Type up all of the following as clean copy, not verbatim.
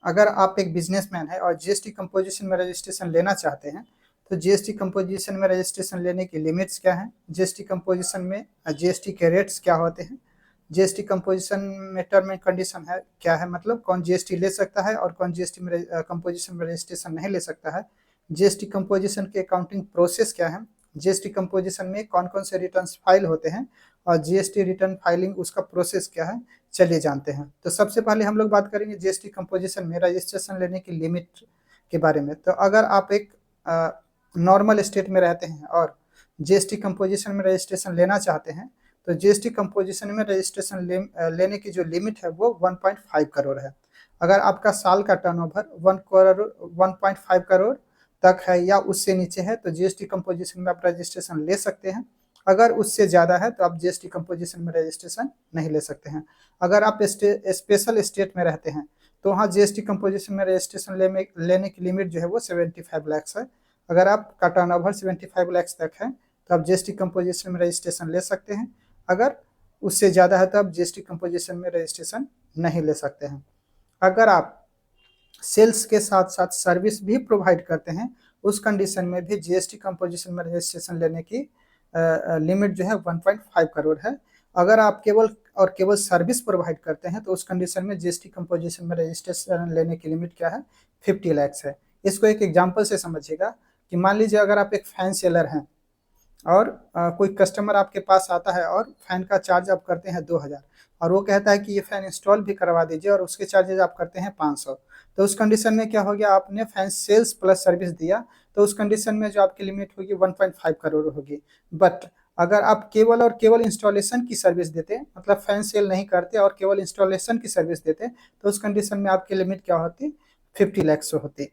अगर आप एक बिजनेसमैन है और जीएसटी कंपोजिशन में रजिस्ट्रेशन लेना चाहते हैं, तो जीएसटी कंपोजिशन में रजिस्ट्रेशन लेने की लिमिट्स क्या हैं, जीएसटी कंपोजिशन में जीएसटी के रेट्स क्या होते हैं, जीएसटी कंपोजिशन में टर्म एंड कंडीशन है क्या है, मतलब कौन जीएसटी ले सकता है और कौन जीएसटी में कंपोजिशन में रजिस्ट्रेशन नहीं ले सकता है, जीएसटी कंपोजिशन के अकाउंटिंग प्रोसेस क्या है, जीएसटी कंपोजिशन में कौन कौन से रिटर्न्स फाइल होते हैं और जीएसटी रिटर्न फाइलिंग उसका प्रोसेस क्या है, चलिए जानते हैं। तो सबसे पहले हम लोग बात करेंगे जीएसटी कंपोजिशन में रजिस्ट्रेशन लेने की लिमिट के बारे में। तो अगर आप एक नॉर्मल स्टेट में रहते हैं और जीएसटी कंपोजिशन में रजिस्ट्रेशन लेना चाहते हैं, तो जीएसटी कंपोजिशन में रजिस्ट्रेशन लेने की जो लिमिट है वो 1.5 करोड़ है। अगर आपका साल का टर्नओवर 1.5 करोड़ तक है या उससे नीचे है तो जीएसटी कंपोजिशन में आप रजिस्ट्रेशन ले सकते हैं। अगर उससे ज़्यादा है तो आप जीएसटी कंपोजिशन में रजिस्ट्रेशन नहीं ले सकते हैं। अगर आप स्पेशल स्टेट में रहते हैं तो वहाँ जीएसटी कंपोजिशन में रजिस्ट्रेशन लेने की लिमिट जो है वो 75 लाख है। अगर आपका टर्नओवर 75 लाख तक है तो आप जीएसटी कंपोजिशन में रजिस्ट्रेशन ले सकते हैं। अगर उससे ज़्यादा है तो आप जीएसटी कंपोजिशन में रजिस्ट्रेशन नहीं ले सकते हैं। अगर आप सेल्स के साथ साथ सर्विस भी प्रोवाइड करते हैं, उस कंडीशन में भी जीएसटी कंपोजिशन में रजिस्ट्रेशन लेने की लिमिट जो है 1.5 करोड़ है। अगर आप केवल सर्विस प्रोवाइड करते हैं तो उस कंडीशन में जीएसटी कंपोजिशन में रजिस्ट्रेशन लेने की लिमिट क्या है, 50 लाख है। इसको एक एग्जांपल से समझिएगा कि मान लीजिए अगर आप एक फैन सेलर हैं और कोई कस्टमर आपके पास आता है और फैन का चार्ज आप करते हैं 2000 और वो कहता है कि ये फैन इंस्टॉल भी करवा दीजिए और उसके चार्जेज आप करते हैं 500। तो उस कंडीशन में क्या हो गया, आपने फैन सेल्स प्लस सर्विस दिया तो उस कंडीशन में जो आपकी लिमिट होगी 1.5 करोड़ होगी। बट अगर आप केवल और केवल इंस्टॉलेशन की सर्विस देते, मतलब फैन सेल नहीं करते और केवल इंस्टॉलेशन की सर्विस देते, तो उस कंडीशन में आपकी लिमिट क्या होती, 50 लाख होती।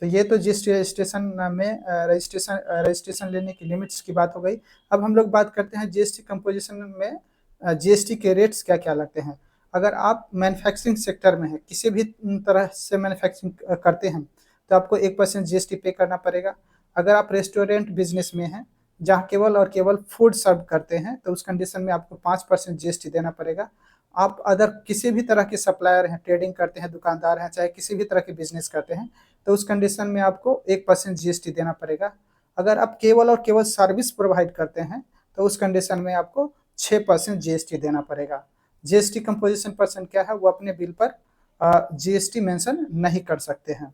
तो ये तो जीएसटी रजिस्ट्रेशन में रजिस्ट्रेशन लेने की लिमिट्स की बात हो गई। अब हम लोग बात करते हैं जीएसटी कंपोजिशन में जीएसटी के रेट्स क्या क्या लगते हैं। अगर आप मैन्युफैक्चरिंग सेक्टर में हैं, किसी भी तरह से मैन्युफैक्चरिंग करते हैं तो आपको 1% जीएसटी पे करना पड़ेगा। अगर आप रेस्टोरेंट बिजनेस में हैं जहाँ केवल और केवल फूड सर्व करते हैं तो उस कंडीशन में आपको 5% जीएसटी देना पड़ेगा। आप अदर किसी भी तरह के सप्लायर हैं, ट्रेडिंग करते हैं, दुकानदार हैं, चाहे किसी भी तरह के बिजनेस करते हैं तो उस कंडीशन में आपको 1% जीएसटी देना पड़ेगा। अगर आप केवल और केवल सर्विस प्रोवाइड करते हैं तो उस कंडीशन में आपको 6% जीएसटी देना पड़ेगा। जीएसटी कंपोजिशन पर्सन क्या है, वो अपने बिल पर जीएसटी मेंशन नहीं कर सकते हैं।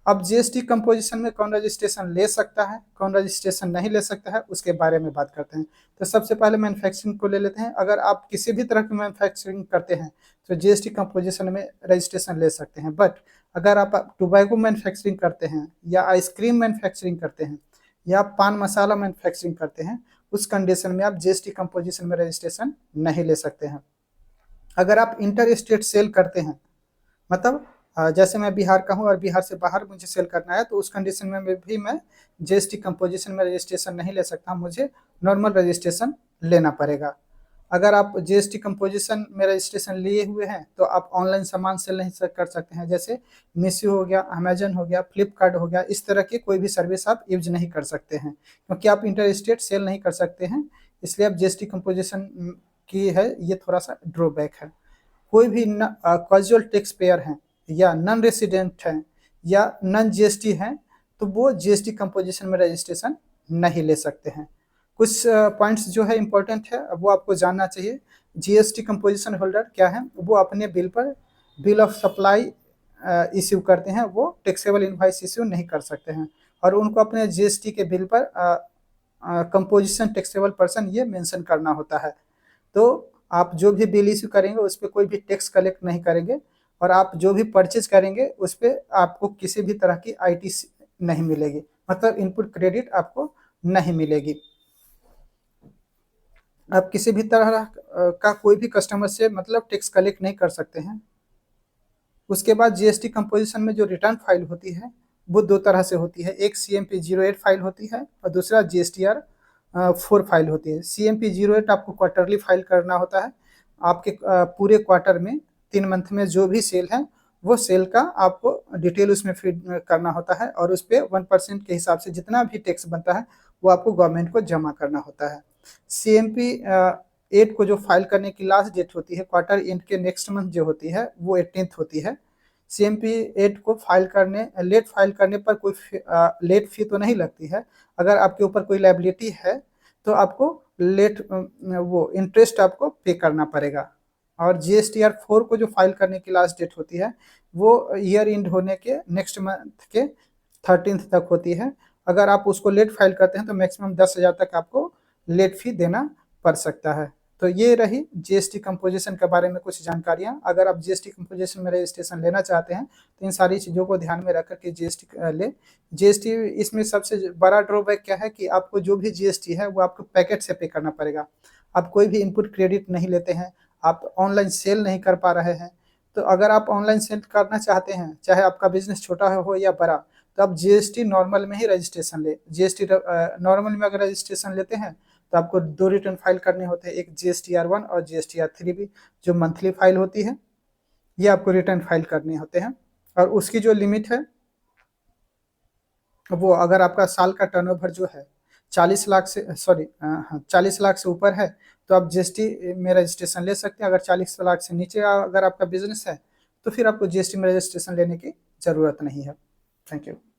अब जीएसटी कंपोजिशन में कौन रजिस्ट्रेशन ले सकता है, कौन रजिस्ट्रेशन नहीं ले सकता है, उसके बारे में बात करते हैं। तो सबसे पहले मैन्युफैक्चरिंग को ले लेते हैं। अगर आप किसी भी तरह की मैन्युफैक्चरिंग करते हैं तो जीएसटी कंपोजिशन में रजिस्ट्रेशन ले सकते हैं। बट अगर आप टोबैको मैन्युफैक्चरिंग करते हैं या आइसक्रीम मैन्युफैक्चरिंग करते हैं या पान मसाला मैन्युफैक्चरिंग करते हैं, उस कंडीशन में आप जीएसटी कंपोजिशन में रजिस्ट्रेशन नहीं ले सकते हैं। अगर आप इंटर स्टेट सेल करते हैं, मतलब जैसे मैं बिहार का हूँ और बिहार से बाहर मुझे सेल करना है, तो उस कंडीशन में भी मैं जीएसटी कंपोजिशन में रजिस्ट्रेशन नहीं ले सकता, मुझे नॉर्मल रजिस्ट्रेशन लेना पड़ेगा। अगर आप जीएसटी कंपोजिशन में रजिस्ट्रेशन लिए हुए हैं तो आप ऑनलाइन सामान सेल नहीं कर सकते हैं, जैसे मीशो हो गया, अमेजन हो गया, फ्लिपकार्ट हो गया, इस तरह की कोई भी सर्विस आप यूज नहीं कर सकते हैं क्योंकि आप इंटर स्टेट सेल नहीं कर सकते हैं। इसलिए आप जीएसटी कंपोजिशन की है, ये थोड़ा सा ड्रॉबैक है। कोई भी कैजुअल टैक्स पेयर हैं या नॉन रेसिडेंट हैं या नॉन जीएसटी हैं तो वो जीएसटी कंपोजिशन में रजिस्ट्रेशन नहीं ले सकते हैं। कुछ पॉइंट्स जो है इम्पोर्टेंट है वो आपको जानना चाहिए। जीएसटी कंपोजिशन होल्डर क्या है, वो अपने बिल पर बिल ऑफ सप्लाई इश्यू करते हैं, वो टैक्सेबल इनवॉइस इश्यू नहीं कर सकते हैं और उनको अपने जीएसटी के बिल पर कंपोजिशन टैक्सेबल पर्सन ये मेंशन करना होता है। तो आप जो भी बिल इश्यू करेंगे उस पर कोई भी टैक्स कलेक्ट नहीं करेंगे और आप जो भी परचेज करेंगे उस पर आपको किसी भी तरह की आईटी नहीं मिलेगी, मतलब इनपुट क्रेडिट आपको नहीं मिलेगी। आप किसी भी तरह का कोई भी कस्टमर से मतलब टैक्स कलेक्ट नहीं कर सकते हैं। उसके बाद जीएसटी कंपोजिशन में जो रिटर्न फाइल होती है वो दो तरह से होती है, एक CMP 08 फाइल होती है और दूसरा GSTR 4 फाइल होती है। CMP 08 आपको क्वार्टरली फाइल करना होता है। आपके पूरे क्वार्टर में 3 मंथ में जो भी सेल है वो सेल का आपको डिटेल उसमें फीड करना होता है और उस पर 1% के हिसाब से जितना भी टैक्स बनता है वो आपको गवर्नमेंट को जमा करना होता है। CMP 8 को जो फाइल करने की लास्ट डेट होती है क्वार्टर एंड के नेक्स्ट मंथ जो होती है वो 18th होती है। CMP 8 को लेट फाइल करने पर कोई लेट फी तो नहीं लगती है। अगर आपके ऊपर कोई लायबिलिटी है तो आपको वो इंटरेस्ट आपको पे करना पड़ेगा। और GSTR 4 को जो फाइल करने की लास्ट डेट होती है वो ईयर एंड होने के नेक्स्ट मंथ के 13th तक होती है। अगर आप उसको लेट फाइल करते हैं तो मैक्सिमम 10,000 तक आपको लेट फी देना पड़ सकता है। तो ये रही GST कंपोजिशन के बारे में कुछ जानकारियां। अगर आप GST कंपोजिशन में रजिस्ट्रेशन लेना चाहते हैं तो इन सारी चीज़ों को ध्यान में रख करके GST ले। GST इसमें सबसे बड़ा ड्रॉबैक क्या है कि आपको जो भी GST है वो आपको पैकेट से पे करना पड़ेगा। आप कोई भी इनपुट क्रेडिट नहीं लेते हैं, आप ऑनलाइन सेल नहीं कर पा रहे हैं। तो अगर आप ऑनलाइन सेल करना चाहते हैं, चाहे आपका बिजनेस छोटा हो या बड़ा, तो आप GST नॉर्मल में ही रजिस्ट्रेशन ले। GST नॉर्मल में अगर रजिस्ट्रेशन लेते हैं तो आपको 2 रिटर्न फाइल करने होते हैं, एक GSTR 1 और GSTR 3 भी, जो मंथली फाइल होती है, ये आपको रिटर्न फाइल करने होते हैं। और उसकी जो लिमिट है वो, अगर आपका साल का टर्नओवर जो है 40 लाख से 40 लाख से ऊपर है तो आप GST में रजिस्ट्रेशन ले सकते हैं। अगर 40 लाख से नीचे अगर आपका बिजनेस है तो फिर आपको GST में रजिस्ट्रेशन लेने की ज़रूरत नहीं है। Thank you.